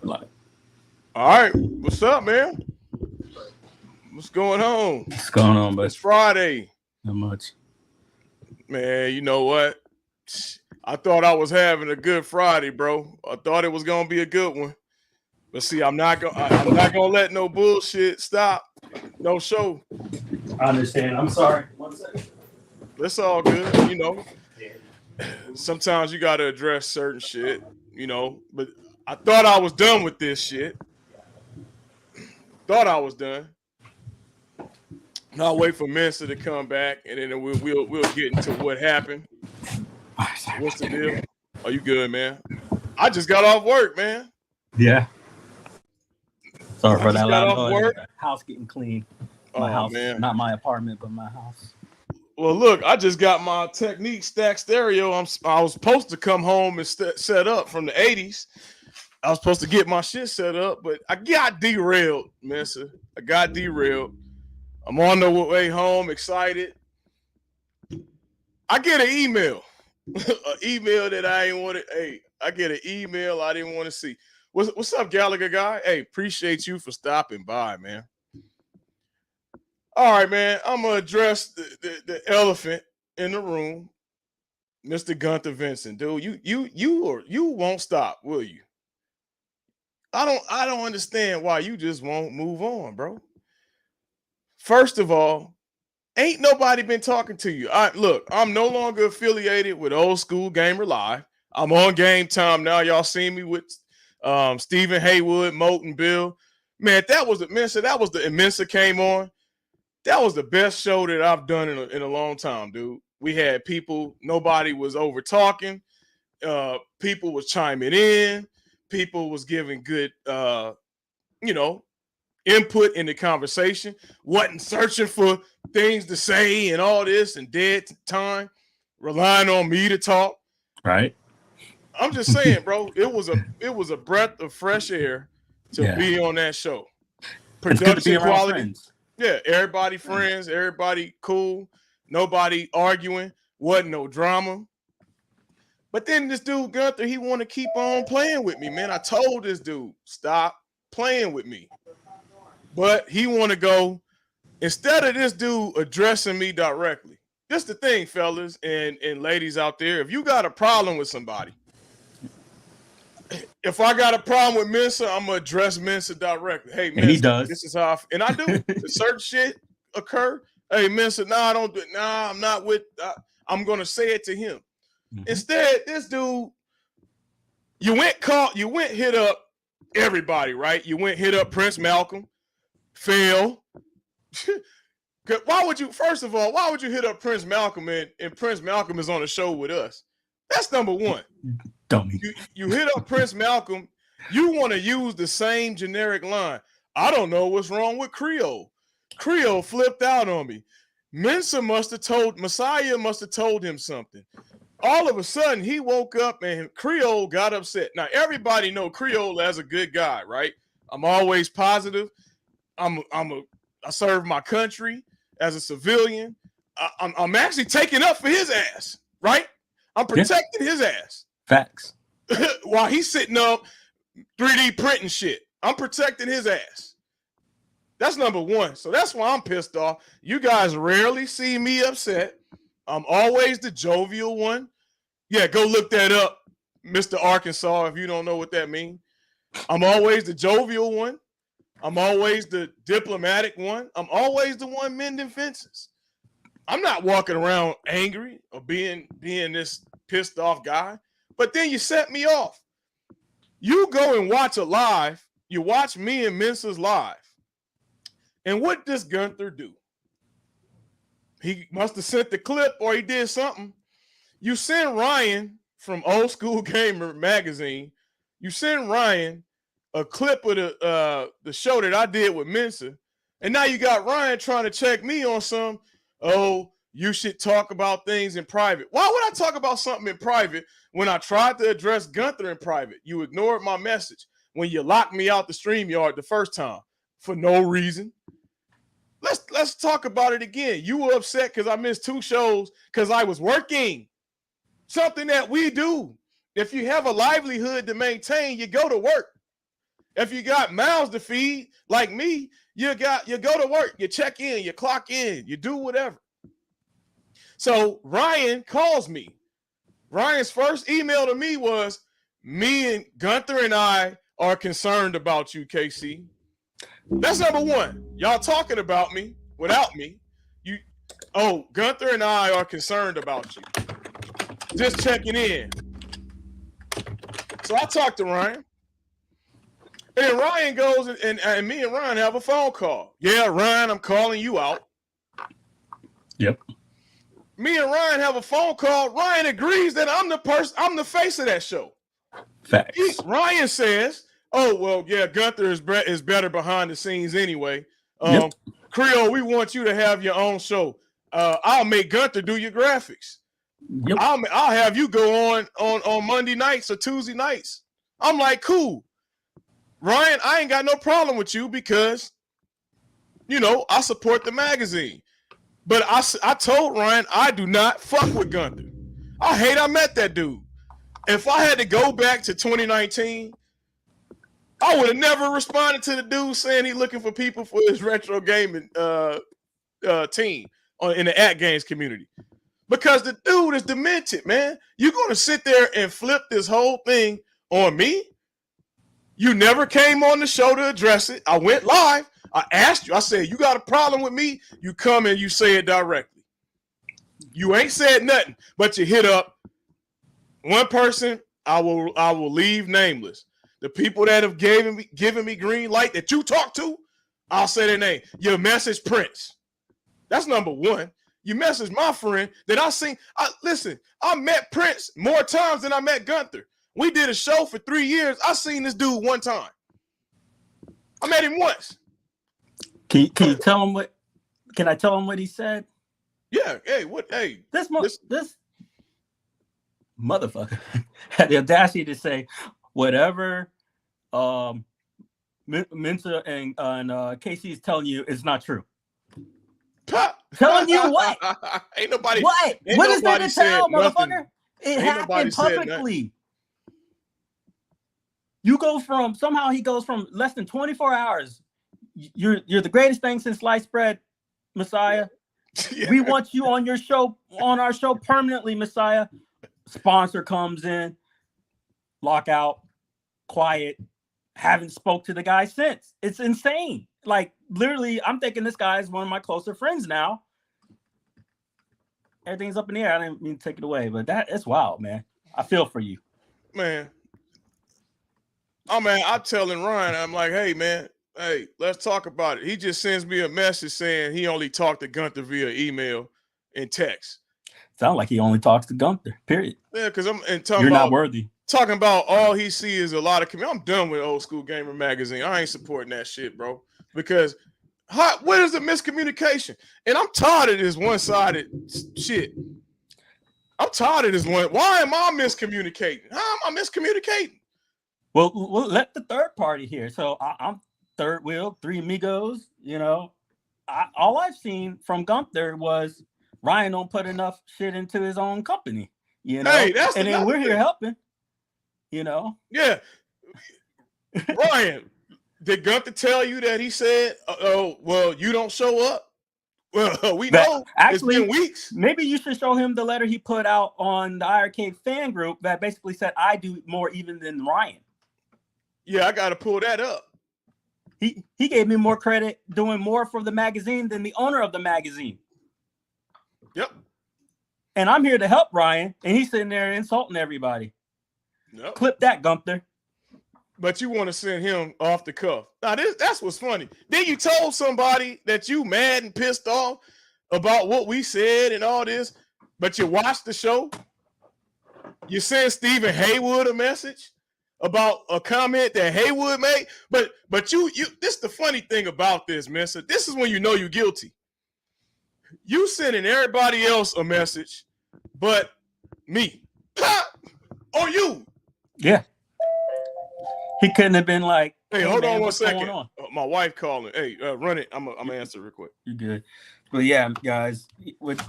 Like, All right, what's up, man? What's going on? what's going on, It's but Friday, not much. man. You know what? I thought I was having a good Friday, bro. I thought it was gonna be a good one, but see, I'm not gonna let no bullshit stop. No show. I understand. I'm sorry. One second. It's all good, you know. Sometimes you gotta address certain shit, you know. But I thought I was done with this shit. Thought I was done. Now wait for Mensa to come back, and then we'll get into what happened. Sorry What's the about deal? that. Are you good, man? I just got off work, man. Yeah. Sorry I for that just got loud off noise. work. House getting clean. My Oh house, man. not my apartment, but my house. Well, look, I just got my Technique stack stereo. I was supposed to come home and set up from the '80s. I was supposed to get my shit set up, but I got derailed, Mensa. I got derailed. I'm on the way home, excited. I get an email, an email that I ain't want to. Hey, I get an email I didn't want to see. What's up, Gallagher guy? Hey, appreciate you for stopping by, man. All right, man. I'm gonna address the elephant in the room, Mr. Gunther Vincent. Dude, you won't stop, will you? I don't understand why you just won't move on, bro. First of all, ain't nobody been talking to you. Look, I'm no longer affiliated with Old School Gamer Live. I'm on Game Time now. Y'all seen me with Stephen Haywood, Moten Bill. Man, that was the Mensa came on. That was the best show that I've done in a long time, dude. We had people, nobody was over talking. People was chiming in. People was giving good, you know, input in the conversation. Wasn't searching for things to say and all this and dead time, relying on me to talk. Right? I'm just saying, bro. It was a breath of fresh air to Yeah. be on that show. It's good to be Production around quality. friends. Yeah, everybody friends, everybody cool, nobody arguing, wasn't no drama. But then this dude Gunther, he want to keep on playing with me, man. I told this dude, stop playing with me. But he want to go, instead of this dude addressing me directly. This the thing, fellas and ladies out there. If you got a problem with somebody, if I got a problem with Mensa, I'm gonna address Mensa directly. Hey, And he Mensa, does. this is how and I do. Certain shit occur. Hey, Mensa, nah, I don't do it. Nah, I'm not with. I'm gonna say it to him. Mhm. Instead, this dude, you went hit up everybody, right? You went hit up Prince Malcolm, Phil. Why would you? First of all, why would you hit up Prince Malcolm and Prince Malcolm is on the show with us? That's number one. Dummy. You hit up Prince Malcolm. You want to use the same generic line. I don't know what's wrong with Creole. Creole flipped out on me. Messiah must have told him something. All of a sudden, he woke up and Creole got upset. Now, everybody know Creole as a good guy, right? I'm always positive. I serve my country as a civilian. I'm actually taking up for his ass, right? I'm protecting his ass. Facts. While he's sitting up 3D printing shit. I'm protecting his ass. That's number one. So that's why I'm pissed off. You guys rarely see me upset. I'm always the jovial one. Yeah, go look that up, Mr. Arkansas, if you don't know what that means. I'm always the jovial one. I'm always the diplomatic one. I'm always the one mending fences. I'm not walking around angry or being this pissed off guy. But then you set me off. You go and watch a live. You watch me and Mensa's live. And what does Gunther do? He must have sent the clip or he did something. You send Ryan from Old School Gamer magazine. You send Ryan a clip of the show that I did with Mensa. And now you got Ryan trying to check me on some, oh, you should talk about things in private. Why would I talk about something in private when I tried to address Gunther in private? You ignored my message when you locked me out the StreamYard the first time for no reason. Let's talk about it again. You were upset because I missed 2 shows because I was working. Something that we do. If you have a livelihood to maintain, you go to work. If you got mouths to feed, like me, you go to work, you check in, you clock in, you do whatever. So Ryan calls me. Ryan's first email to me was, me and Gunther and I are concerned about you, KC. That's number one. Y'all talking about me without me. Gunther and I are concerned about you. Just checking in. So I talked to Ryan. And Ryan goes and me and Ryan have a phone call. Yeah, Ryan, I'm calling you out. Yep. Me and Ryan have a phone call. Ryan agrees that I'm the face of that show. Facts. Ryan says, "Oh well, yeah, Gunther is better behind the scenes anyway. Yep. Creole, we want you to have your own show. I'll make Gunther do your graphics. Yep. I'll have you go on Monday nights or Tuesday nights." I'm like, cool, Ryan. I ain't got no problem with you because, I support the magazine. But I told Ryan I do not fuck with Gunther. I met that dude. If I had to go back to 2019, I would have never responded to the dude saying he's looking for people for his retro gaming team in the at games community. Because the dude is demented, man. You're going to sit there and flip this whole thing on me? You never came on the show to address it. I went live. I asked you. I said, you got a problem with me? You come and you say it directly. You ain't said nothing, but you hit up one person. I will leave nameless. The people that have given me green light that you talk to, I'll say their name. You message Prince. That's number one. You message my friend that I seen. Listen, I met Prince more times than I met Gunther. We did a show for 3 years. I seen this dude one time. I met him once. Can you tell him what? Can I tell him what he said? Yeah. Hey, what? Hey, this motherfucker had the audacity to say whatever Minta and Casey is telling you is not true. Telling you what? Ain't nobody. What? Ain't what is there nobody to tell, motherfucker? Nothing. It happened perfectly. You go from somehow he goes from less than 24 hours. You're the greatest thing since sliced bread, Messiah. Yeah. We want you on our show permanently, Messiah. Sponsor comes in, lockout, quiet. Haven't spoke to the guy since. It's insane. Like literally, I'm thinking this guy is one of my closer friends now. Everything's up in the air. I didn't mean to take it away, but it's wild, man. I feel for you, man. Oh man, I'm telling Ryan, I'm like, hey man, hey, let's talk about it. He just sends me a message saying he only talked to Gunther via email and text. Sound like he only talks to Gunther. Period. Yeah, because you're not worthy. Talking about all he sees is a lot of I'm done with Old School Gamer magazine. I ain't supporting that shit, bro. Because where is the miscommunication? And I'm tired of this one-sided shit. I'm tired of this one. Why am I miscommunicating? How am I miscommunicating? Well, let the third party here. So I'm third wheel, three amigos. All I've seen from Gunther was Ryan don't put enough shit into his own company. Hey, that's and then we're here helping. Yeah. Ryan, did Gunther tell you that he said, "Oh, well, you don't show up"? Well, we know actually it's been weeks. Maybe you should show him the letter he put out on the IRK fan group that basically said I do more even than Ryan. Yeah, I got to pull that up. He gave me more credit doing more for the magazine than the owner of the magazine. Yep. And I'm here to help Ryan, and he's sitting there insulting everybody. Yep. Clip that, Gunther. But you want to send him off the cuff. Now, that's what's funny. Then you told somebody that you mad and pissed off about what we said and all this, but you watched the show. You sent Stephen Haywood a message about a comment that Haywood made. But you this is the funny thing about this, mister. This is when you know you're guilty. You sending everybody else a message, but me. Or you. Yeah. He couldn't have been like, hey, hold on 1 second. My wife calling. Hey, run it. I'm gonna answer real quick. You're good. But yeah, guys, with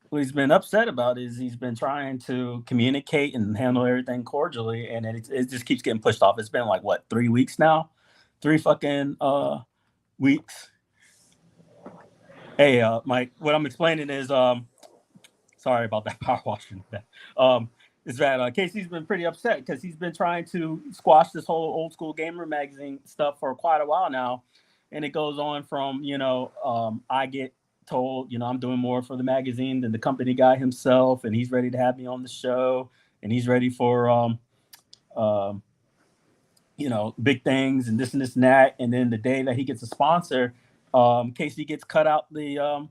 what he's been upset about is he's been trying to communicate and handle everything cordially, and it just keeps getting pushed off. It's been like what 3 weeks now, 3 fucking weeks. Hey, Mike, what I'm explaining is sorry about that power washing. Is that Casey's been pretty upset because he's been trying to squash this whole old school gamer magazine stuff for quite a while now, and it goes on from I get told I'm doing more for the magazine than the company guy himself, and he's ready to have me on the show, and he's ready for big things and this and this and that, and then the day that he gets a sponsor, Casey gets cut out the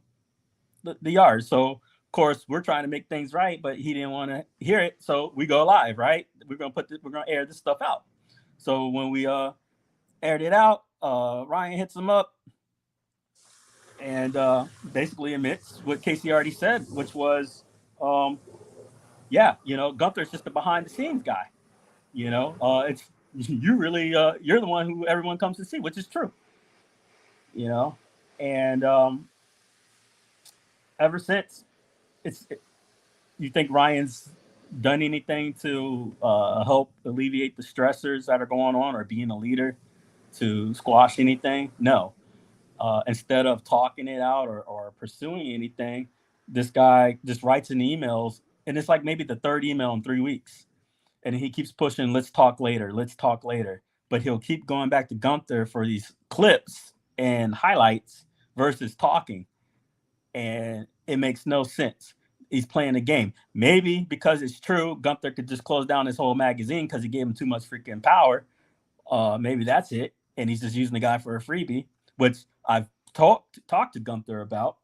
yard. So of course, we're trying to make things right, but he didn't want to hear it. So we go live, right? We're gonna air this stuff out. So when we aired it out, Ryan hits him up and basically admits what Casey already said, which was, Gunther's just a behind the scenes guy. It's you're the one who everyone comes to see, which is true. And ever since. You think Ryan's done anything to help alleviate the stressors that are going on, or being a leader to squash anything? No. Instead of talking it out or pursuing anything, this guy just writes in emails, and it's like maybe the third email in 3 weeks, and he keeps pushing, let's talk later, but he'll keep going back to Gunther for these clips and highlights versus talking, and it makes no sense. He's playing a game. Maybe because it's true, Gunther could just close down his whole magazine because he gave him too much freaking power. Maybe that's it, and he's just using the guy for a freebie, which I've talked to Gunther about,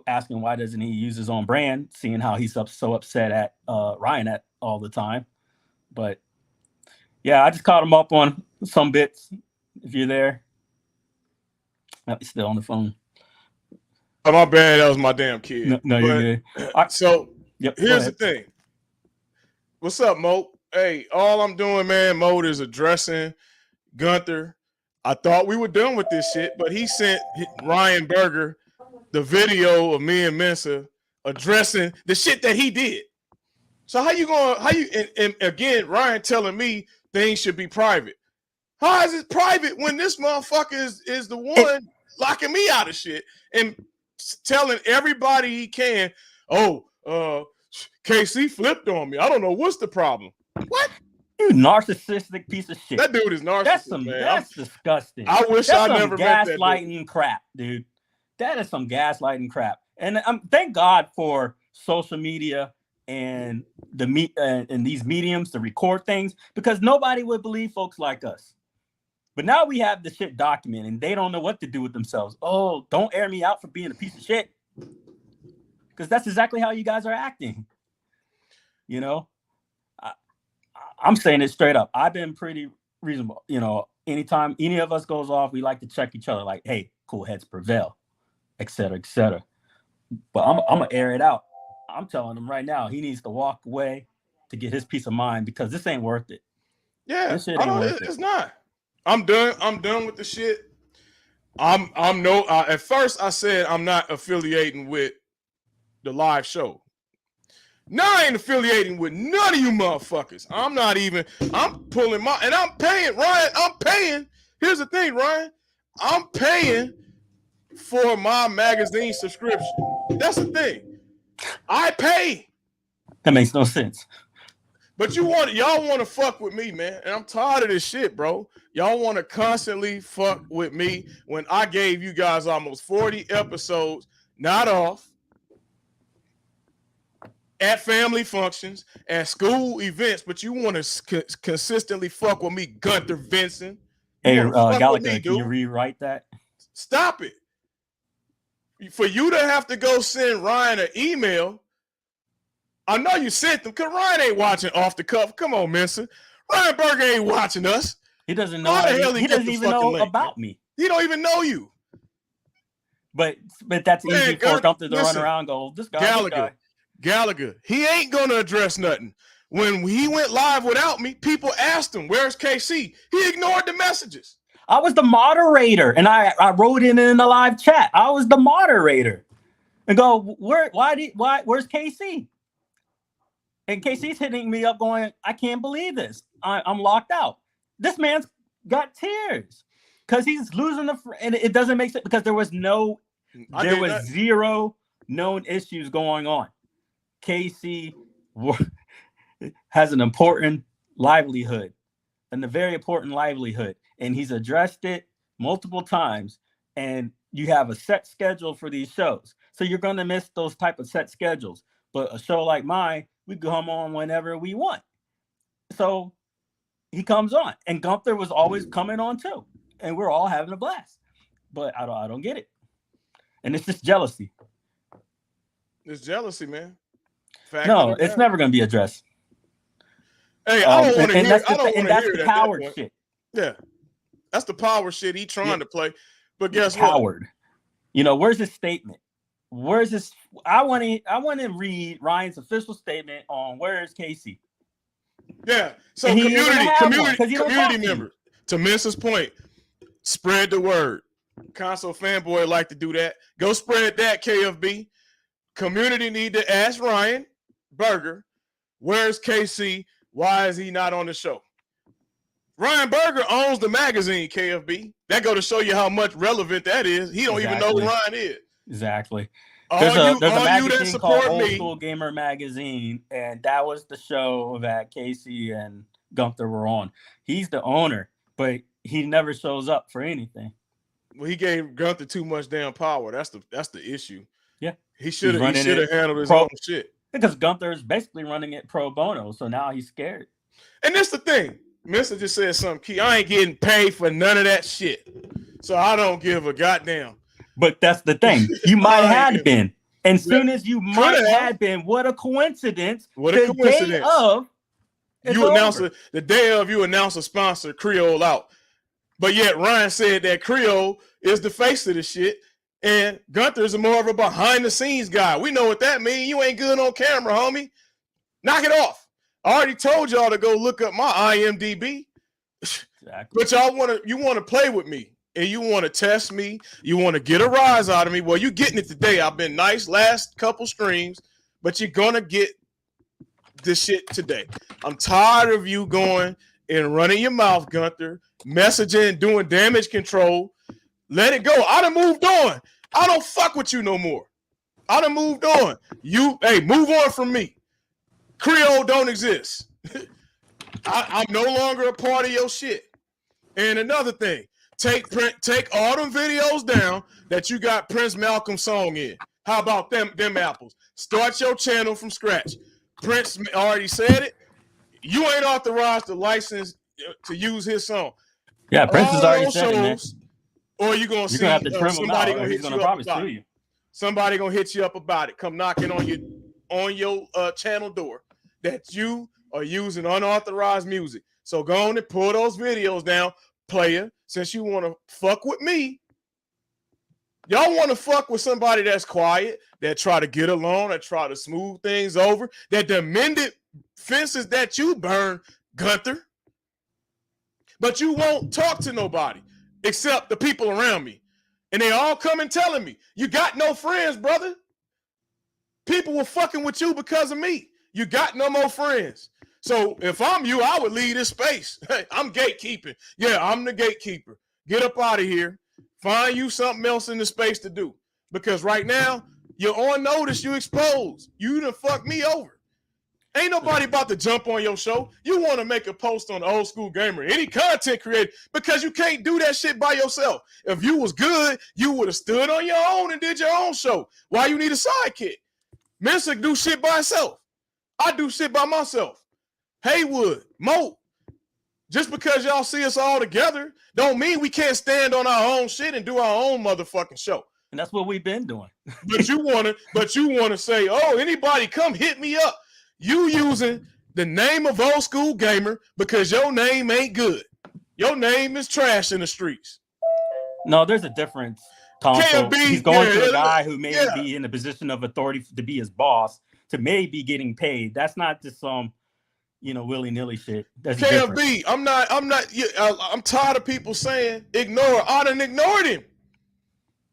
asking why doesn't he use his own brand, seeing how he's so upset at Ryan at all the time. But yeah, I just caught him up on some bits. If you're there, he's still on the phone. Oh, my bad. That was my damn kid. No, you're good. So here's the thing. What's up, Mo? Hey, all I'm doing, man, Mo, is addressing Gunther. I thought we were done with this shit, but he sent Ryan Berger the video of me and Mensa addressing the shit that he did. So and again, Ryan telling me things should be private. How is it private when this motherfucker is the one locking me out of shit and telling everybody he can, KC flipped on me. I don't know what's the problem. What? You narcissistic piece of shit. That dude is narcissistic. That's disgusting. I wish I never met that dude. Gaslighting crap, dude. That is some gaslighting crap. And thank God for social media and and these mediums to record things, because nobody would believe folks like us. But now we have the shit documented, and they don't know what to do with themselves. Oh, don't air me out for being a piece of shit. Because that's exactly how you guys are acting. I'm saying it straight up. I've been pretty reasonable. Anytime any of us goes off, we like to check each other like, hey, cool heads prevail, et cetera, et cetera. But I'm going to air it out. I'm telling him right now, he needs to walk away to get his peace of mind, because this ain't worth it. Yeah, this shit ain't worth it. It's not. I'm done. I'm done with the shit. At first I said I'm not affiliating with the live show. Now I ain't affiliating with none of you motherfuckers. I'm pulling and I'm paying, Ryan. I'm paying. Here's the thing, Ryan. I'm paying for my magazine subscription. That's the thing. I pay. That makes no sense. But y'all want to fuck with me, man. And I'm tired of this shit, bro. Y'all want to constantly fuck with me when I gave you guys almost 40 episodes, not off, at family functions, at school events, but you want to consistently fuck with me, Gunther Vincent. Hey, Gallagher, can you rewrite that? Stop it. For you to have to go send Ryan an email, I know you sent them, because Ryan ain't watching Off the Cuff. Come on, Mensa. Ryan Berger ain't watching us. He doesn't know. He doesn't even know about me. He don't even know you. But that's easy for Gunther to run around and go, this guy. Gallagher, he ain't going to address nothing. When he went live without me, people asked him, where's KC? He ignored the messages. I was the moderator, and I wrote it in the live chat. I was the moderator. and go, where's KC? And KC's hitting me up going, I can't believe this. I'm locked out. This man's got tears because he's losing and it doesn't make sense because there was zero known issues going on. KC has an important livelihood, and a very important livelihood, and he's addressed it multiple times. And you have a set schedule for these shows, so you're going to miss those type of set schedules. But a show like mine, we come on whenever we want. So he comes on, and Gunther was always coming on too, and we're all having a blast. But I don't get it, and it's just jealousy. It's jealousy, man. No, it's never going to be addressed. Hey, I don't want to hear. That's the coward shit. Yeah, that's the power shit he trying to play. But guess coward. What? Where's his statement? Where's this? I want to read Ryan's official statement on where is KC. Yeah. So community members. To Mrs. point, spread the word. Console fanboy like to do that. Go spread that, KFB. Community need to ask Ryan Berger, where's KC? Why is he not on the show? Ryan Berger owns the magazine, KFB. That go to show you how much relevant that is. He don't even know who Ryan is. Exactly. There's a magazine called Old School Gamer Magazine, and that was the show that Casey and Gunther were on. He's the owner, but he never shows up for anything. Well, he gave Gunther too much damn power. That's the issue. Yeah. He should have handled his own shit. Because Gunther is basically running it pro bono, so now he's scared. And that's the thing. Mister just said something key. I ain't getting paid for none of that shit. So I don't give a goddamn. But that's the thing. You might have been. And soon as you might have been, what a coincidence. What a coincidence. The day of you announce a sponsor, Creole out. But yet Ryan said that Creole is the face of the shit. And Gunther is more of a behind the scenes guy. We know what that means. You ain't good on camera, homie. Knock it off. I already told y'all to go look up my IMDb. Exactly. But you want to play with me and you want to test me. You want to get a rise out of me. Well, you getting it today. I've been nice last couple streams, but you're going to get this shit today. I'm tired of you going and running your mouth, Gunther, messaging, doing damage control. Let it go. I done moved on. I don't fuck with you no more. I done moved on. Move on from me. Creole don't exist. I'm no longer a part of your shit. And another thing, take all them videos down that you got Prince Malcolm song in. How about them apples? Start your channel from scratch. Prince already said it. You ain't authorized to license to use his song. Yeah, Prince has already said it, man. Or you're gonna have to trim somebody gonna hit you up about it. Somebody gonna hit you up about it. Come knocking on your channel door that you are using unauthorized music. So go on and pull those videos down, player. Since you want to fuck with me, y'all want to fuck with somebody that's quiet, that try to get along, that try to smooth things over, that the mended fences that you burn, Gunther. But you won't talk to nobody except the people around me. And they all come and telling me, you got no friends, brother. People were fucking with you because of me. You got no more friends. So if I'm you, I would leave this space. Hey, I'm gatekeeping. Yeah, I'm the gatekeeper. Get up out of here. Find you something else in the space to do. Because right now, you're on notice. You exposed. You done fucked me over. Ain't nobody about to jump on your show. You want to make a post on the Old School Gamer, any content creator, because you can't do that shit by yourself. If you was good, you would have stood on your own and did your own show. Why you need a sidekick? Mensa do shit by himself. I do shit by myself. Haywood, Mo. Just because y'all see us all together don't mean we can't stand on our own shit and do our own motherfucking show. And that's what we've been doing. But you wanna say, oh, anybody come hit me up. You using the name of Old School Gamer because your name ain't good. Your name is trash in the streets. No, there's a difference. He's going to a guy who may be in a position of authority to be his boss, to maybe getting paid. That's not just some, willy-nilly shit. That's KFB, I'm tired of people saying ignore. I done ignored him.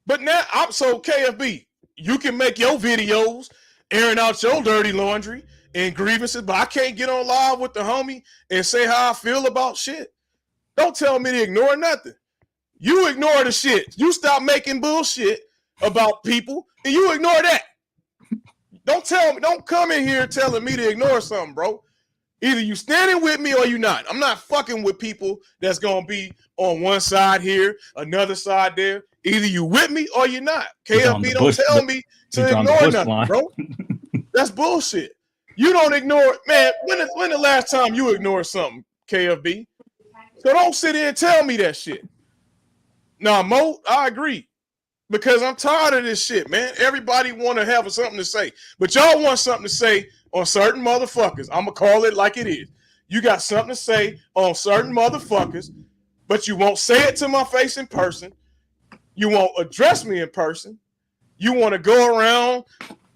But now, so KFB, You can make your videos airing out your dirty laundry and grievances, but I can't get on live with the homie and say how I feel about shit. Don't tell me to ignore nothing. You ignore the shit. You stop making bullshit about people and you ignore that. Don't come in here telling me to ignore something, bro. Either you standing with me or you not. I'm not fucking with people that's gonna be on one side here, another side there. Either you with me or you're not. KFB don't tell me to ignore nothing, bro. That's bullshit. You don't ignore, man. When the last time you ignored something, KFB? So don't sit here and tell me that shit. Nah, Mo, I agree. Because I'm tired of this shit, man. Everybody want to have something to say. But y'all want something to say on certain motherfuckers. I'm going to call it like it is. You got something to say on certain motherfuckers, but you won't say it to my face in person. You won't address me in person. You want to go around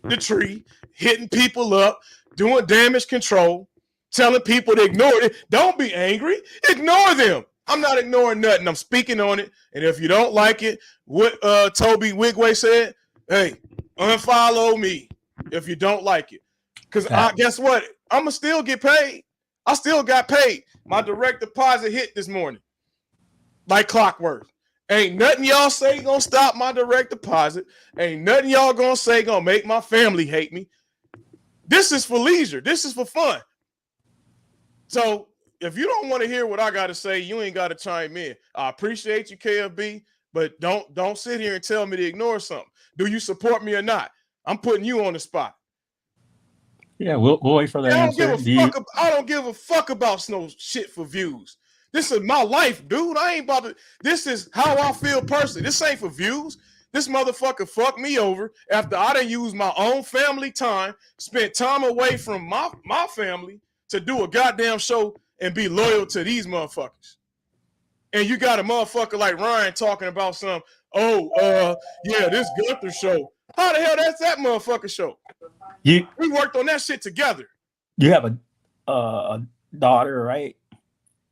the tree, hitting people up, doing damage control, telling people to ignore it. Don't be angry. Ignore them. I'm not ignoring nothing. I'm speaking on it. And if you don't like it, what Toby Wigway said, hey, unfollow me if you don't like it. Because guess what? I'm going to still get paid. I still got paid. My direct deposit hit this morning. Like clockwork. Ain't nothing y'all say going to stop my direct deposit. Ain't nothing y'all going to say going to make my family hate me. This is for leisure. This is for fun. So if you don't want to hear what I got to say, you ain't got to chime in. I appreciate you, KFB, but don't sit here and tell me to ignore something. Do you support me or not? I'm putting you on the spot. Yeah, we'll wait for that answer. I don't give a fuck about no shit for views. This is my life, dude. I ain't about to. This is how I feel personally. This ain't for views. This motherfucker fucked me over after I done used my own family time, spent time away from my family to do a goddamn show and be loyal to these motherfuckers. And you got a motherfucker like Ryan talking about some, this Gunther show. How the hell that's that motherfucker show? We worked on that shit together. You have a daughter, right?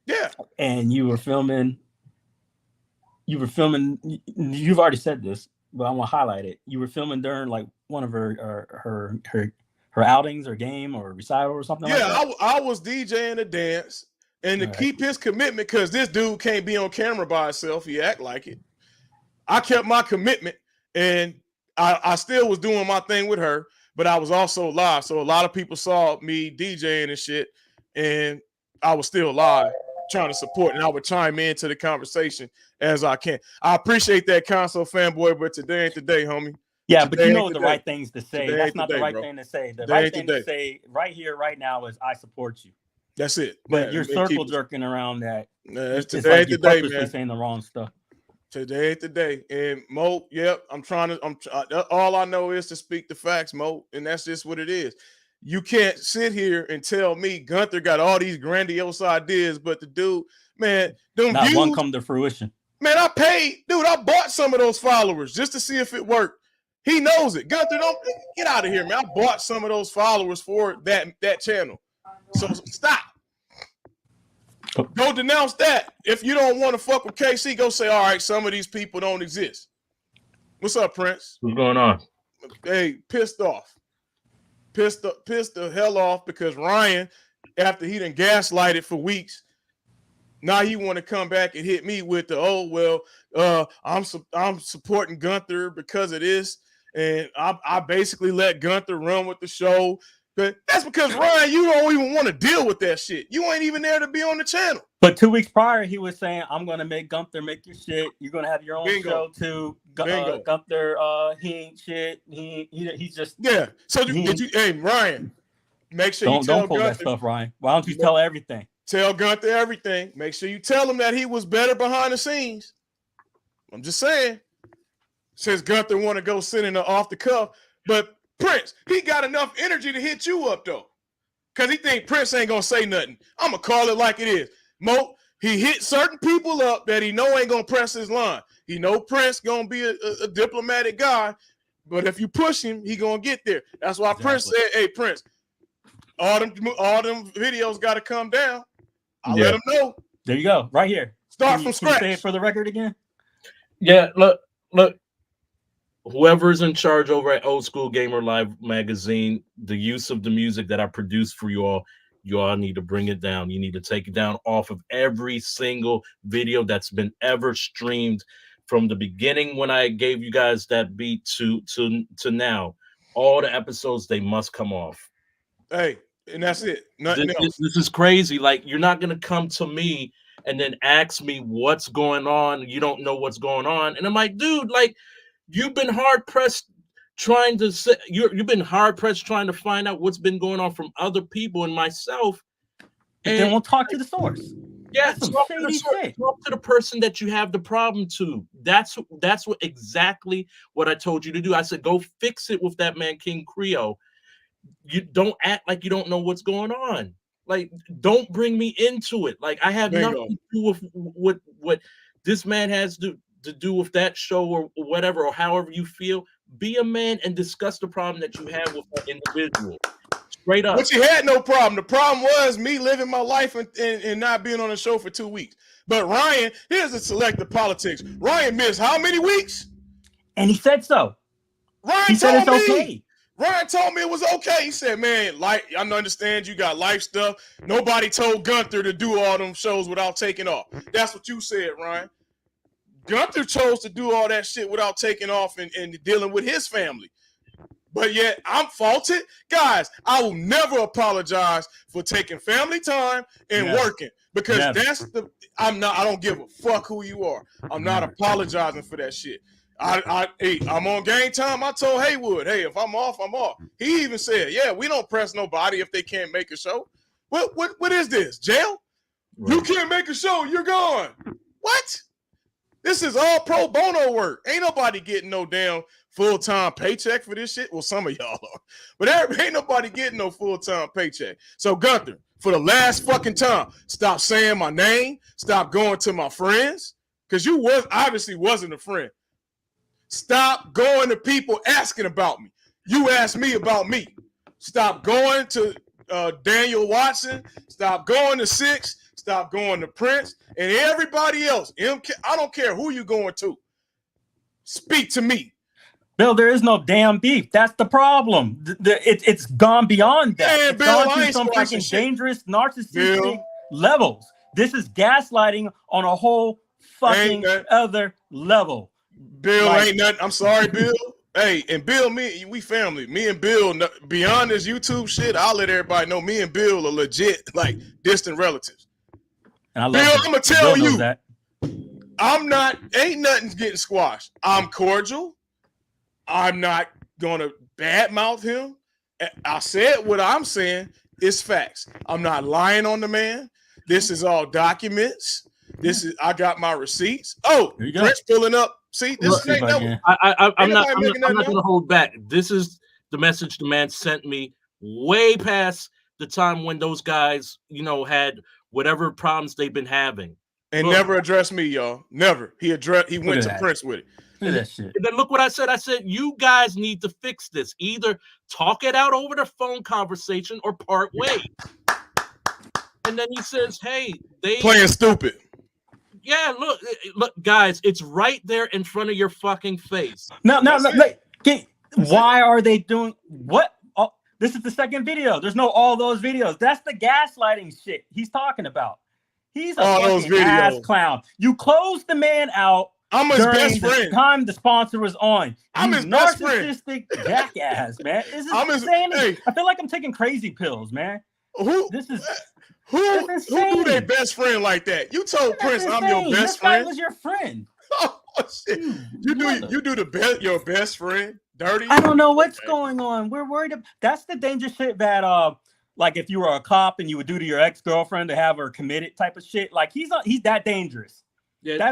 Yeah. And you were filming, you've already said this, but I want to highlight it. You were filming during like one of her outings or game or recital or something like that? I was DJing a dance, and to keep his commitment, because this dude can't be on camera by himself, he act like it. I kept my commitment, and I still was doing my thing with her, but I was also live. So a lot of people saw me DJing and shit, and I was still live trying to support, and I would chime into the conversation as I can. I appreciate that, console fanboy, but today ain't the day, homie. Yeah, but you know what the right things to say. That's not the right thing to say. The right thing to say right here, right now is I support you. That's it. But you're circle jerking around that. Today ain't the day, man. Saying the wrong stuff. Today ain't the day. And Mo, yep, all I know is to speak the facts, Mo, and that's just what it is. You can't sit here and tell me Gunther got all these grandiose ideas, but the dude, man, not views, one come to fruition. Man, I bought some of those followers just to see if it worked. He knows it. Gunther, don't get out of here, man. I bought some of those followers for that channel. So stop. Go denounce that. If you don't want to fuck with KC, go say, all right, some of these people don't exist. What's up, Prince? What's going on? Hey, pissed off. Pissed the hell off because Ryan, after he done gaslighted for weeks, now he want to come back and hit me with the, I'm supporting Gunther because of this. And I basically let Gunther run with the show. But that's because, Ryan, you don't even want to deal with that shit. You ain't even there to be on the channel. But 2 weeks prior, he was saying, I'm going to make Gunther make your shit. You're going to have your own show too. Gunther, he ain't shit. He's just... Yeah. So hey, Ryan, make sure you tell don't pull Gunther, that stuff, Ryan. Why don't you tell everything? Tell Gunther everything. Make sure you tell him that he was better behind the scenes. I'm just saying. Since Gunther want to go sit in the off the cuff. But Prince, he got enough energy to hit you up, though. Because he think Prince ain't going to say nothing. I'm going to call it like it is. Mo, he hit certain people up that he know ain't going to press his line. He know Prince going to be a diplomatic guy. But if you push him, he going to get there. That's why Prince said, hey, Prince, all them videos got to come down. I'll let him know. There you go. Right here. Start from scratch. Can you say it for the record again? Yeah, look. whoever's in charge over at Old School Gamer Live magazine, the use of the music that I produced for you all need to bring it down. You need to take it down off of every single video that's been ever streamed from the beginning when I gave you guys that beat to now. All the episodes, they must come off. Hey, and that's it. Nothing else. This is crazy. Like, you're not gonna come to me and then ask me what's going on. You don't know what's going on, and I'm like, dude, like, you've been hard pressed trying to say you've been hard pressed trying to find out what's been going on from other people and myself. And then we'll talk to the source. Yeah, That's some talk shady shit. Talk to the person that you have the problem to. That's what exactly what I told you to do. I said, go fix it with that man King Creole. You don't act like you don't know what's going on. Like, don't bring me into it. Like, I have nothing to do with what this man has to do with that show or whatever, or however you feel. Be a man and discuss the problem that you have with that individual. Straight up. But you had no problem. The problem was me living my life and not being on the show for 2 weeks. But Ryan, here's the selective politics. Ryan missed how many weeks? And he said so. Ryan told me. Okay. Ryan told me it was okay. He said, man, like, I understand you got life stuff. Nobody told Gunther to do all them shows without taking off. That's what you said, Ryan. Gunther chose to do all that shit without taking off and dealing with his family. But yet I'm faulted. Guys, I will never apologize for taking family time and working, because I don't give a fuck who you are. I'm not apologizing for that shit. I'm on Game Time. I told Haywood, hey, if I'm off, I'm off. He even said, yeah, we don't press nobody if they can't make a show. What is this? Jail? Right. You can't make a show, you're gone. What? This is all pro bono work. Ain't nobody getting no damn full-time paycheck for this shit. Well, some of y'all are. But ain't nobody getting no full-time paycheck. So, Gunther, for the last fucking time, stop saying my name. Stop going to my friends. Because you obviously wasn't a friend. Stop going to people asking about me. You asked me about me. Stop going to Daniel Watson. Stop going to Six. Stop going to Prince and everybody else. I don't care who you going to. Speak to me. Bill, there is no damn beef. That's the problem. It's gone beyond that. Man, it's Bill, gone to some freaking dangerous, narcissistic levels. This is gaslighting on a whole fucking other level. Bill, ain't nothing. I'm sorry, Bill. Hey, and Bill, we family. Me and Bill, beyond this YouTube shit, I'll let everybody know me and Bill are legit, like, distant relatives. And I love Bill, I'm going to tell you, that. Ain't nothing getting squashed. I'm cordial. I'm not going to badmouth him. I said what I'm saying is facts. I'm not lying on the man. This is all documents. I got my receipts. Oh, Prince pulling up. See, this ain't no. I'm not going to hold back. This is the message the man sent me way past the time when those guys, had whatever problems they've been having. And never addressed me, y'all. Never. He went to Prince with it. Look at that shit. And then look what I said. I said, you guys need to fix this. Either talk it out over the phone conversation or part ways. And then he says, hey, they playing stupid. Yeah, look, guys, it's right there in front of your fucking face. No, why are they doing what? Oh, this is the second video. There's no all those videos. That's the gaslighting shit he's talking about. He's a fucking ass clown. You closed the man out. I'm his best friend. The time the sponsor was on. I'm his best friend. Narcissistic jackass, man. This is insane. I feel like I'm taking crazy pills, man. Who do their best friend like that? You told Prince I'm your best friend. This guy was your friend. Oh shit! You do your best friend dirty. I don't know what's going on. We're worried. That's the dangerous shit that like if you were a cop and you would do to your ex-girlfriend to have her committed type of shit. Like he's that dangerous. Yeah, that's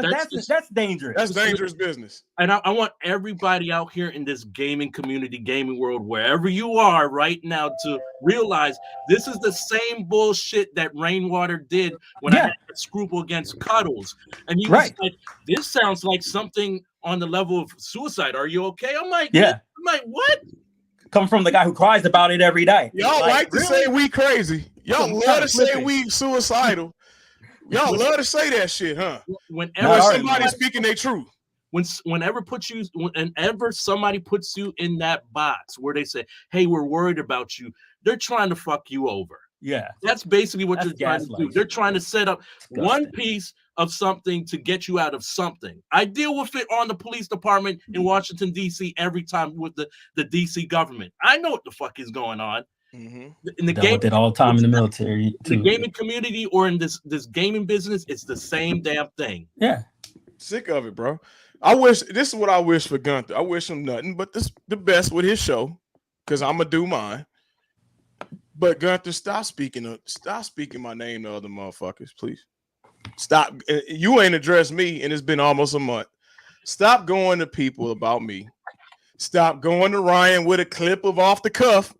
dangerous. That's dangerous business. And I want everybody out here in this gaming community, gaming world, wherever you are right now, to realize this is the same bullshit that Rainwater did when I had a scruple against Cuddles. And he was like, this sounds like something on the level of suicide. Are you okay? I'm like, what? Coming from the guy who cries about it every day. Y'all like to say we crazy. Y'all love to say we suicidal. Y'all love to say that shit, huh? Whenever somebody's speaking their truth. Whenever somebody puts you in that box where they say, "Hey, we're worried about you," they're trying to fuck you over. Yeah. That's basically what That's they're trying to do. gaslighting. They're trying to set up one Disgusting. piece of something to get you out of something. I deal with it on the police department in Washington, D.C. every time with the D.C. government. I know what the fuck is going on. Mhm. In the Dealt with it all the time in the military in the too. gaming community or in this gaming business, it's the same damn thing. Yeah. Sick of it, bro. I wish this is what I wish for Gunther. I wish him nothing but the best with his show, because I'm gonna do mine. But Gunther, stop speaking my name to other motherfuckers, please. Stop. You ain't addressed me, and it's been almost a month. Stop going to people about me. Stop going to Ryan with a clip of off the cuff.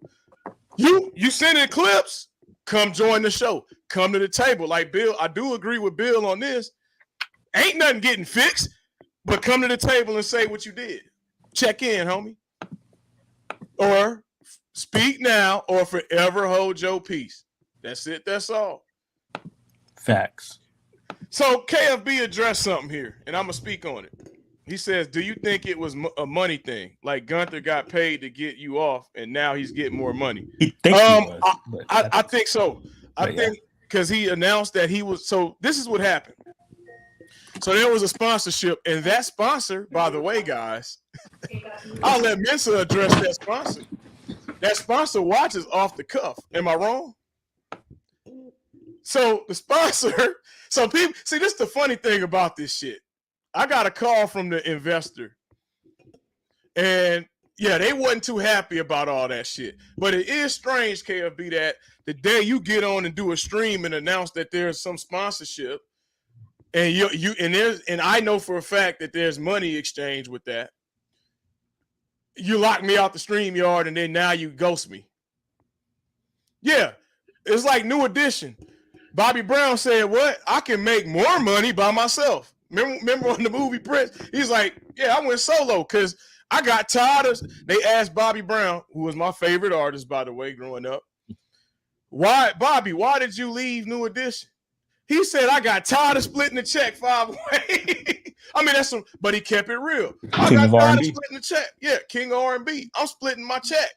You sending clips? Come join the show. Come to the table. Like Bill, I do agree with Bill on this. Ain't nothing getting fixed, but come to the table and say what you did. Check in, homie. Or speak now or forever hold your peace. That's it. That's all. Facts. So KFB addressed something here, and I'm going to speak on it. He says, do you think it was a money thing? Like Gunther got paid to get you off, and now he's getting more money? He thinks he was, I think so. I yeah. think because he announced that he was. So this is what happened. So there was a sponsorship, and that sponsor, by the way, guys, I'll let Mensa address that sponsor. That sponsor watches Off the Cuff. Am I wrong? So the sponsor, so people see, this is the funny thing about this shit. I got a call from the investor, and yeah, they wasn't too happy about all that shit. But it is strange, KFB, that the day you get on and do a stream and announce that there's some sponsorship, and and I know for a fact that there's money exchange with that. You lock me out the StreamYard, and then now you ghost me. Yeah, it's like New Edition. Bobby Brown said, "What? I can make more money by myself." Remember on the movie Prince? He's like, "Yeah, I went solo because I got tired of." They asked Bobby Brown, who was my favorite artist, by the way, growing up, why did you leave New Edition? He said, "I got tired of splitting the check 5 ways." I mean, that's some, but he kept it real. I got tired of splitting the check. Yeah, King of R&B. I'm splitting my check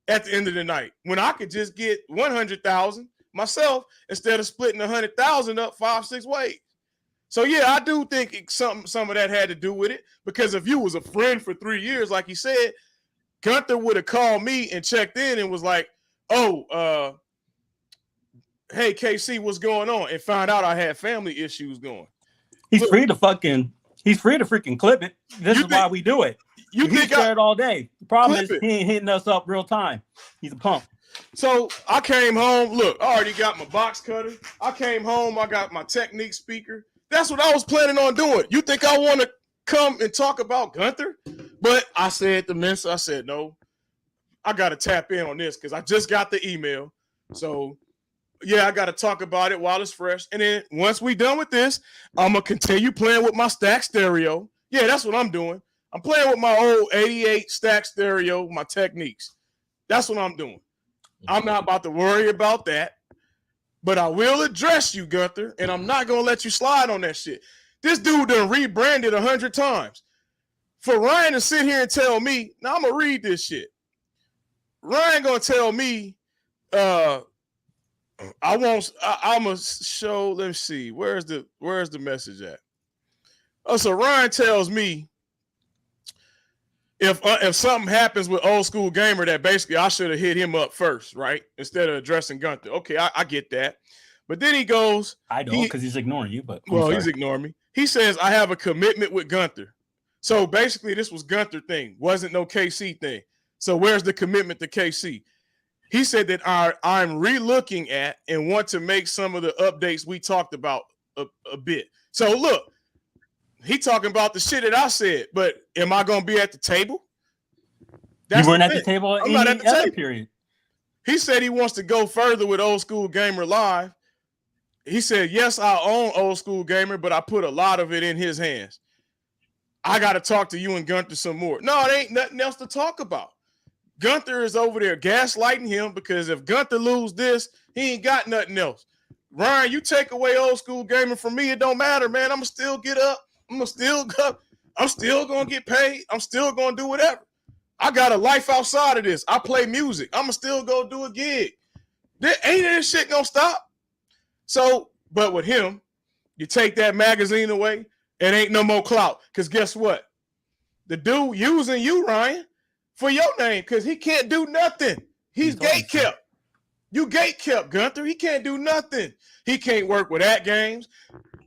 at the end of the night when I could just get 100,000 myself instead of splitting 100,000 up 5-6 ways. So yeah, I do think some of that had to do with it, because if you was a friend for 3 years, like he said, Gunther would have called me and checked in and was like, "Oh, hey KC, what's going on?" and found out I had family issues going. He's free to freaking clip it. This is why we do it. You think I it all day. The problem is he ain't hitting us up real time. He's a punk. So I came home. Look, I already got my box cutter. I came home. I got my Technique speaker. That's what I was planning on doing. You think I want to come and talk about Gunther? But I said to Mensa, I said, no, I got to tap in on this because I just got the email. So, yeah, I got to talk about it while it's fresh. And then once we done with this, I'm going to continue playing with my stack stereo. Yeah, that's what I'm doing. I'm playing with my old 88 stack stereo, my Techniques. That's what I'm doing. I'm not about to worry about that. But I will address you, Gunther, and I'm not going to let you slide on that shit. This dude done rebranded 100 times. For Ryan to sit here and tell me, now I'm going to read this shit. Ryan going to tell me, I'm going to show, let's see, where's the message at? Oh, so Ryan tells me if something happens with Old School Gamer, that basically I should have hit him up first, right? Instead of addressing Gunther. Okay, I get that. But then he goes, I don't, because he's ignoring you, but he's ignoring me. He says, I have a commitment with Gunther. So basically this was Gunther thing. Wasn't no KC thing. So where's the commitment to KC? He said that I'm re-looking at and want to make some of the updates we talked about a bit. So look, he talking about the shit that I said, but am I going to be at the table? You weren't at the table. I'm not at the table. Period. He said he wants to go further with Old School Gamer Live. He said, yes, I own Old School Gamer, but I put a lot of it in his hands. I got to talk to you and Gunther some more. No, it ain't nothing else to talk about. Gunther is over there gaslighting him because if Gunther lose this, he ain't got nothing else. Ryan, you take away Old School Gamer from me, it don't matter, man. I'm going to still get up. I'm going to still go. I'm still gonna get paid. I'm still gonna do whatever. I got a life outside of this. I play music. I'ma still go do a gig. Ain't this shit gonna stop? So, but with him, you take that magazine away, it ain't no more clout. Because guess what? The dude using you, Ryan, for your name, because he can't do nothing. He's gate kept. You gate kept, Gunther. He can't do nothing. He can't work with at games.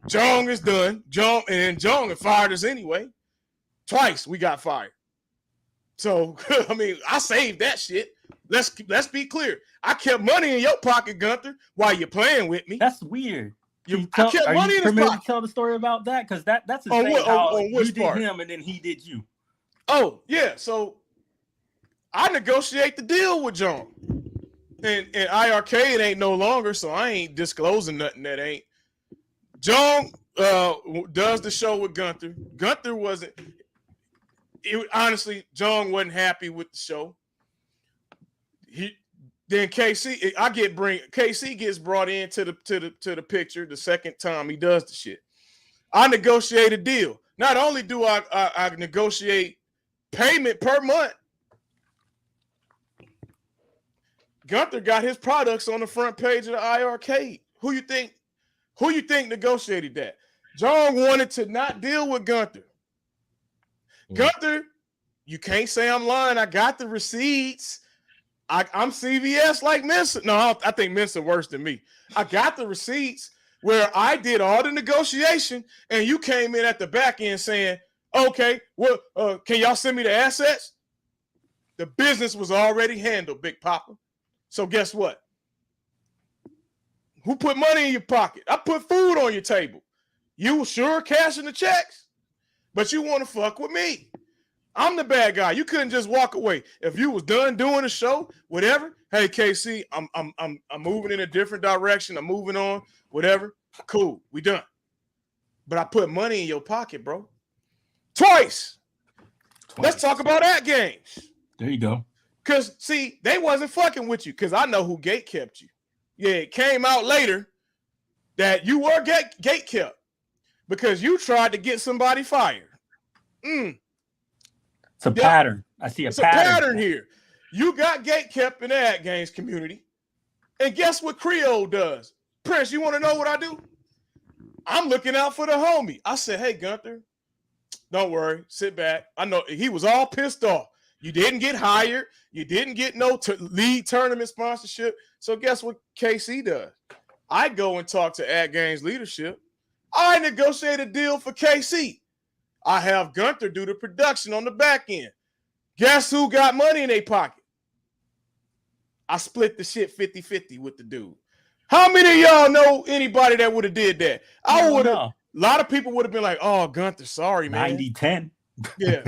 Jong is done. Jong had fired us anyway. Twice we got fired. So, I mean, I saved that shit. Let's be clear. I kept money in your pocket, Gunther, while you're playing with me. That's weird. I kept money in his pocket. To tell the story about that? Because that's insane how you did him and then he did you. Oh, yeah. So I negotiate the deal with John. And IRK, it ain't no longer, so I ain't disclosing nothing that ain't. John does the show with Gunther. Gunther wasn't. Honestly, John wasn't happy with the show. Then KC gets brought into the picture the second time he does the shit. I negotiate a deal. Not only do I negotiate payment per month, Gunther got his products on the front page of the IRK. Who you think negotiated that? John wanted to not deal with Gunther. Gunther, you can't say I'm lying. I got the receipts. I'm CVS like Mensa. No, I think Mensa worse than me. I got the receipts where I did all the negotiation, and you came in at the back end saying, okay, well, can y'all send me the assets? The business was already handled, Big Papa. So guess what? Who put money in your pocket? I put food on your table. You sure cashing the checks, but you want to fuck with me. I'm the bad guy. You couldn't just walk away. If you was done doing the show, whatever. Hey, KC, I'm moving in a different direction. I'm moving on, whatever. Cool, we done. But I put money in your pocket, bro. Twice. Let's talk about that games. There you go. Because, see, they wasn't fucking with you because I know who gate kept you. Yeah, it came out later that you were gate kept because you tried to get somebody fired. It's a pattern. I see It's a pattern here. You got gate kept in the ad games community. And guess what Creole does? Prince, you want to know what I do? I'm looking out for the homie. I said, hey, Gunther, don't worry. Sit back. I know he was all pissed off. You didn't get hired. You didn't get no league tournament sponsorship. So guess what KC does? I go and talk to Ad Games leadership. I negotiate a deal for KC. I have Gunther do the production on the back end. Guess who got money in their pocket? I split the shit 50-50 with the dude. How many of y'all know anybody that would have did that? I would have. A lot of people would have been like, oh, Gunther, sorry, man. 90-10. Yeah.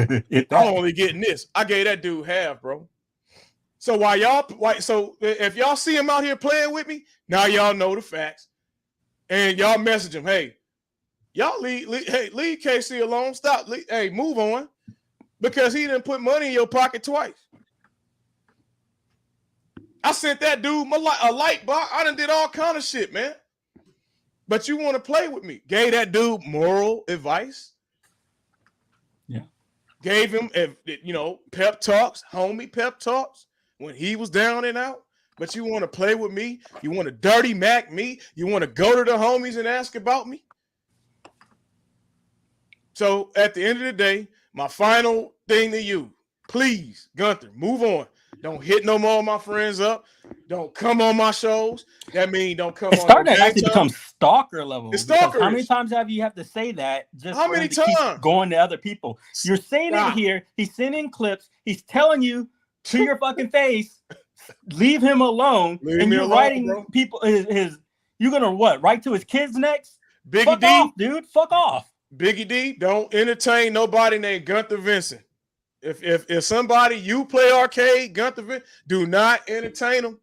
I'm only getting this. I gave that dude half, bro. So so if y'all see him out here playing with me, now y'all know the facts. And y'all message him, hey, y'all leave KC alone. Stop. Hey, move on. Because he didn't put money in your pocket twice. I sent that dude a light box. I done did all kind of shit, man. But you want to play with me. Gave that dude moral advice. Yeah. Gave him, pep talks, homie pep talks when he was down and out. But you want to play with me? You want to dirty Mac me? You want to go to the homies and ask about me? So at the end of the day, my final thing to you, please, Gunther, move on. Don't hit no more of my friends up. Don't come on my shows. That means don't come on. It's starting to actually become stalker level. It's stalker. How many times have you to say that? Just how many times? Keep going to other people. You're saying it here. He's sending clips. He's telling you to your fucking face, leave him alone. And you're writing people you're gonna what? Write to his kids next? Biggie D, off, dude. Fuck off. Biggie D, don't entertain nobody named Gunther Vincent. If somebody you play arcade, Gunther Vincent, do not entertain him.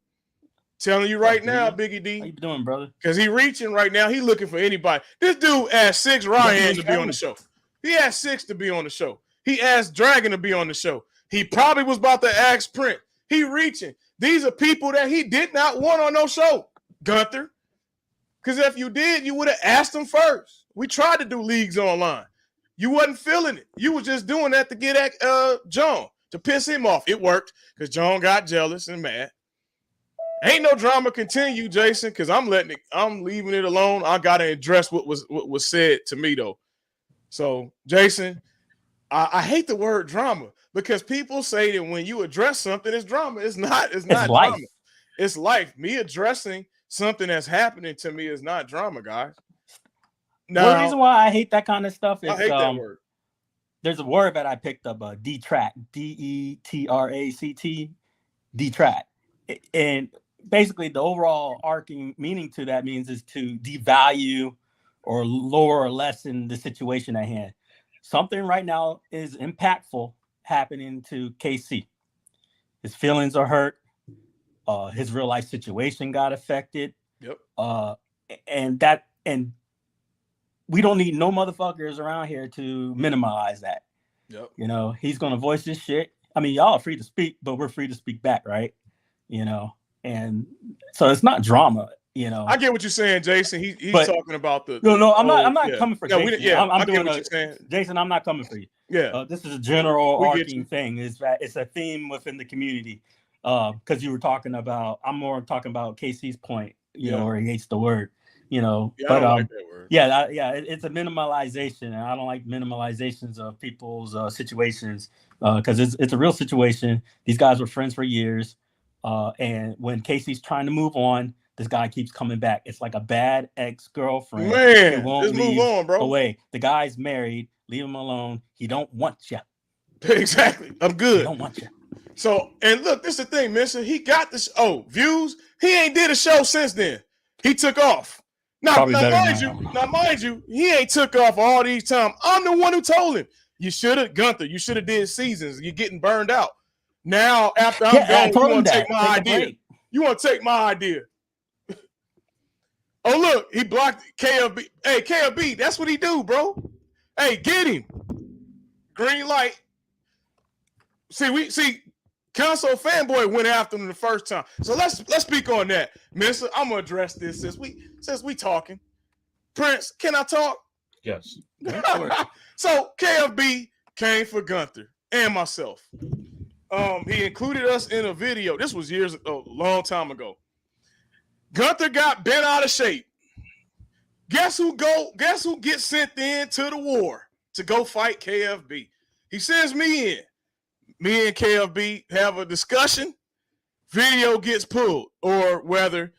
Telling you right now, Biggie D. How you doing, brother? Because he reaching right now. He looking for anybody. This dude asked 6 Ryan to be on the show. He asked 6 to be on the show. He asked Dragon to be on the show. He probably was about to ask Print. He reaching. These are people that he did not want on no show, Gunther. Because if you did, you would have asked them first. We tried to do leagues online. You wasn't feeling it. You was just doing that to get at John, to piss him off. It worked because John got jealous and mad. Ain't no drama continue, Jason, because I'm leaving it alone. I gotta address what was said to me though. So, Jason, I hate the word drama because people say that when you address something, it's drama. It's not life. Drama. It's life. Me addressing something that's happening to me is not drama, guys. Now, the reason why I hate that kind of stuff is I hate that word. There's a word that I picked up, detract, D-E-T-R-A-C-T, detract. And basically the overall arcing meaning to that means is to devalue or lower or lessen the situation at hand. Something right now is impactful happening to KC. His feelings are hurt. His real life situation got affected. Yep. And we don't need no motherfuckers around here to minimize that. Yep. You know, he's gonna voice his shit. I mean, y'all are free to speak, but we're free to speak back, right? You know, and so it's not drama. You know, I get what you're saying, Jason. He's talking about the. No, I'm not coming for Jason. I'm doing Jason, I'm not coming for you. Yeah. This is a general arcing thing. It's a theme within the community. Because you were talking about, I'm more talking about KC's point, you know, where he hates the word, you know. Yeah, I don't like that word. It's a minimalization, and I don't like minimalizations of people's situations because it's a real situation. These guys were friends for years, and when Casey's trying to move on, this guy keeps coming back. It's like a bad ex-girlfriend. Man, let's move on, bro. Away. The guy's married. Leave him alone. He don't want you. Exactly. I'm good. He don't want you. So, and look, this is the thing, mister. He got this. Views. He ain't did a show since then. He took off. Now mind you, he ain't took off all these time. I'm the one who told him, you should have, Gunther, you should have did seasons. You're getting burned out. Now, after I'm gone, you want to take my idea. You want to take my idea. Oh, look, he blocked KFB. Hey, KFB, that's what he do, bro. Hey, get him. Green light. See, Console Fanboy went after him the first time. So let's speak on that. Mister, I'm gonna address this since we talking. Prince, can I talk? Yes. So KFB came for Gunther and myself. He included us in a video. This was a long time ago. Gunther got bent out of shape. Guess who gets sent in to the war to go fight KFB? He sends me in. Me and KFB have a discussion. Video gets pulled, or whether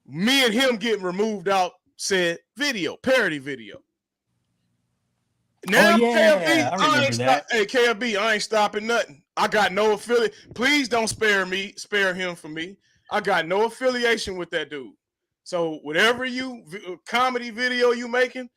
me and him getting removed out said video, parody video. Now KFB, I ain't stopping nothing. I got no affiliate. Please don't spare him for me. I got no affiliation with that dude. So whatever comedy video you making,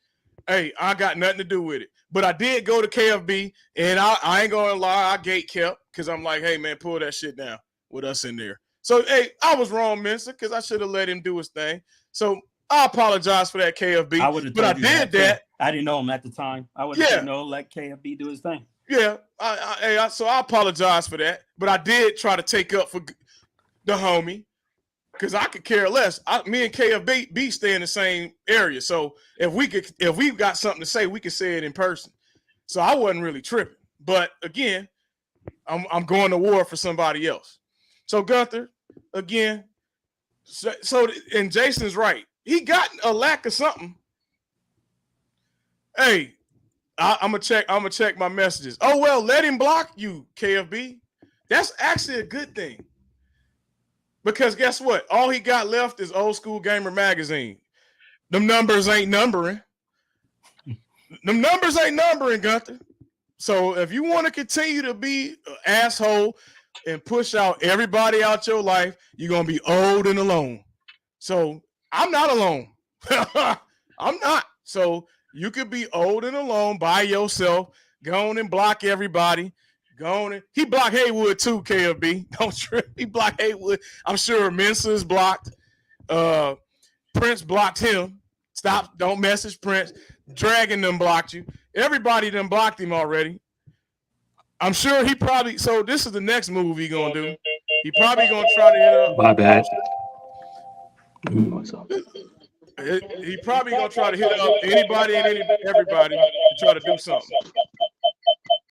hey, I got nothing to do with it. But I did go to KFB, and I ain't gonna lie, I gate kept because I'm like, hey man, pull that shit down with us in there. So hey, I was wrong, mister, because I should have let him do his thing. So I apologize for that, KFB. I did that. I didn't know him at the time. I would have let KFB do his thing. Yeah, so I apologize for that. But I did try to take up for the homie. Because I could care less. Me and KFB stay in the same area. So if we got something to say, we could say it in person. So I wasn't really tripping. But again, I'm going to war for somebody else. So Gunther, again, so and Jason's right. He got a lack of something. Hey, I'm gonna check my messages. Oh well, let him block you, KFB. That's actually a good thing. Because guess what? All he got left is Old School Gamer magazine. Them numbers ain't numbering. Gunther. So if you want to continue to be an asshole and push out everybody out your life, you're going to be old and alone. So I'm not alone. I'm not. So you could be old and alone by yourself. Go on and block everybody. He blocked Haywood too, KFB. Don't trip. He blocked Haywood. I'm sure Mensa is blocked. Prince blocked him. Don't message Prince. Dragon them blocked you. Everybody done blocked him already. I'm sure so this is the next move he gonna do. He probably gonna try to hit up. My bad. He probably gonna try to hit up anybody and everybody to try to do something.